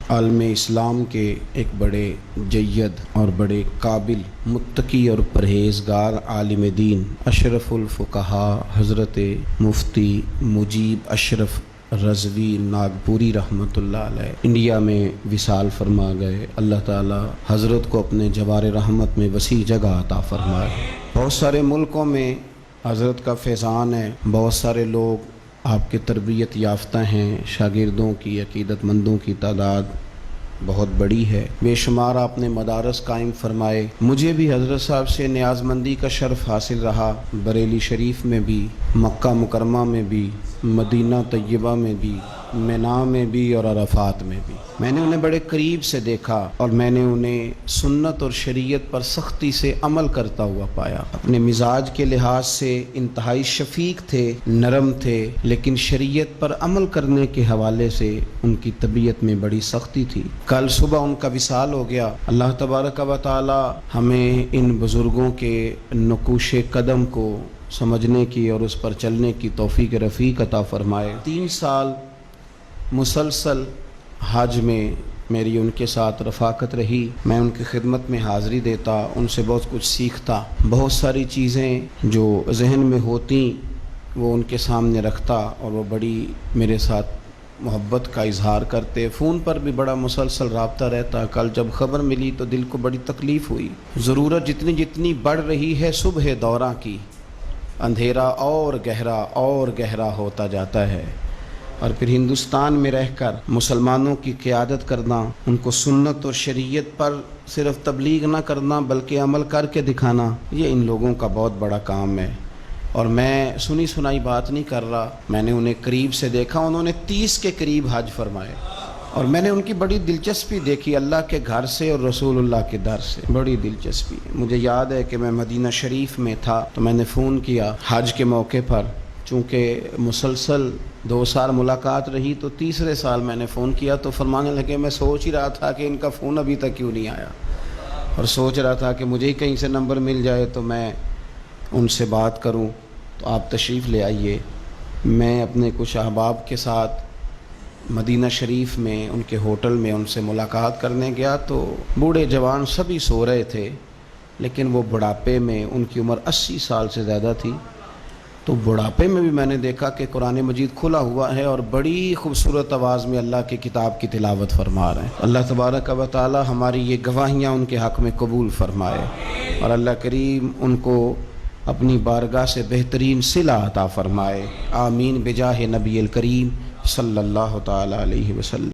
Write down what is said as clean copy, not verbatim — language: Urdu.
عالم اسلام کے ایک بڑے جید اور بڑے قابل متقی اور پرہیزگار عالم دین اشرف الفقہاء حضرت مفتی مجیب اشرف رضوی ناگپوری رحمۃ اللہ علیہ انڈیا میں وصال فرما گئے۔ اللہ تعالی حضرت کو اپنے جوار رحمت میں وسیع جگہ عطا فرمائے۔ بہت سارے ملکوں میں حضرت کا فیضان ہے، بہت سارے لوگ آپ کے تربیت یافتہ ہیں، شاگردوں کی عقیدت مندوں کی تعداد بہت بڑی ہے، بے شمار آپ نے مدارس قائم فرمائے۔ مجھے بھی حضرت صاحب سے نیاز مندی کا شرف حاصل رہا، بریلی شریف میں بھی، مکہ مکرمہ میں بھی، مدینہ طیبہ میں بھی، مینا میں بھی اور عرفات میں بھی۔ میں نے انہیں بڑے قریب سے دیکھا اور میں نے انہیں سنت اور شریعت پر سختی سے عمل کرتا ہوا پایا۔ اپنے مزاج کے لحاظ سے انتہائی شفیق تھے، نرم تھے، لیکن شریعت پر عمل کرنے کے حوالے سے ان کی طبیعت میں بڑی سختی تھی۔ کل صبح ان کا وصال ہو گیا۔ اللہ تبارک و تعالی ہمیں ان بزرگوں کے نقوش قدم کو سمجھنے کی اور اس پر چلنے کی توفیق رفیق عطا فرمائے۔ 3 سال مسلسل حج میں میری ان کے ساتھ رفاقت رہی، میں ان کی خدمت میں حاضری دیتا، ان سے بہت کچھ سیکھتا، بہت ساری چیزیں جو ذہن میں ہوتی وہ ان کے سامنے رکھتا اور وہ بڑی میرے ساتھ محبت کا اظہار کرتے۔ فون پر بھی بڑا مسلسل رابطہ رہتا۔ کل جب خبر ملی تو دل کو بڑی تکلیف ہوئی۔ ضرورت جتنی بڑھ رہی ہے صبح دوراں کی، اندھیرا اور گہرا ہوتا جاتا ہے، اور پھر ہندوستان میں رہ کر مسلمانوں کی قیادت کرنا، ان کو سنت اور شریعت پر صرف تبلیغ نہ کرنا بلکہ عمل کر کے دکھانا، یہ ان لوگوں کا بہت بڑا کام ہے۔ اور میں سنی سنائی بات نہیں کر رہا، میں نے انہیں قریب سے دیکھا۔ انہوں نے 30 کے قریب حج فرمائے اور میں نے ان کی بڑی دلچسپی دیکھی، اللہ کے گھر سے اور رسول اللہ کے در سے بڑی دلچسپی۔ مجھے یاد ہے کہ میں مدینہ شریف میں تھا تو میں نے فون کیا حج کے موقع پر، چونکہ مسلسل 2 سال ملاقات رہی تو تیسرے سال میں نے فون کیا تو فرمانے لگے میں سوچ ہی رہا تھا کہ ان کا فون ابھی تک کیوں نہیں آیا، اور سوچ رہا تھا کہ مجھے ہی کہیں سے نمبر مل جائے تو میں ان سے بات کروں، تو آپ تشریف لے آئیے۔ میں اپنے کچھ احباب کے ساتھ مدینہ شریف میں ان کے ہوٹل میں ان سے ملاقات کرنے گیا تو بوڑھے جوان سبھی سو رہے تھے، لیکن وہ بڑھاپے میں، ان کی عمر 80 سال سے زیادہ تھی، تو بڑھاپے میں بھی میں نے دیکھا کہ قرآن مجید کھلا ہوا ہے اور بڑی خوبصورت آواز میں اللہ کی کتاب کی تلاوت فرما رہے ہیں۔ اللہ تبارک و تعالی ہماری یہ گواہیاں ان کے حق میں قبول فرمائے، اور اللہ کریم ان کو اپنی بارگاہ سے بہترین صلہ عطا فرمائے۔ آمین بجاہ نبی الکریم صلی اللہ تعالی علیہ وسلم۔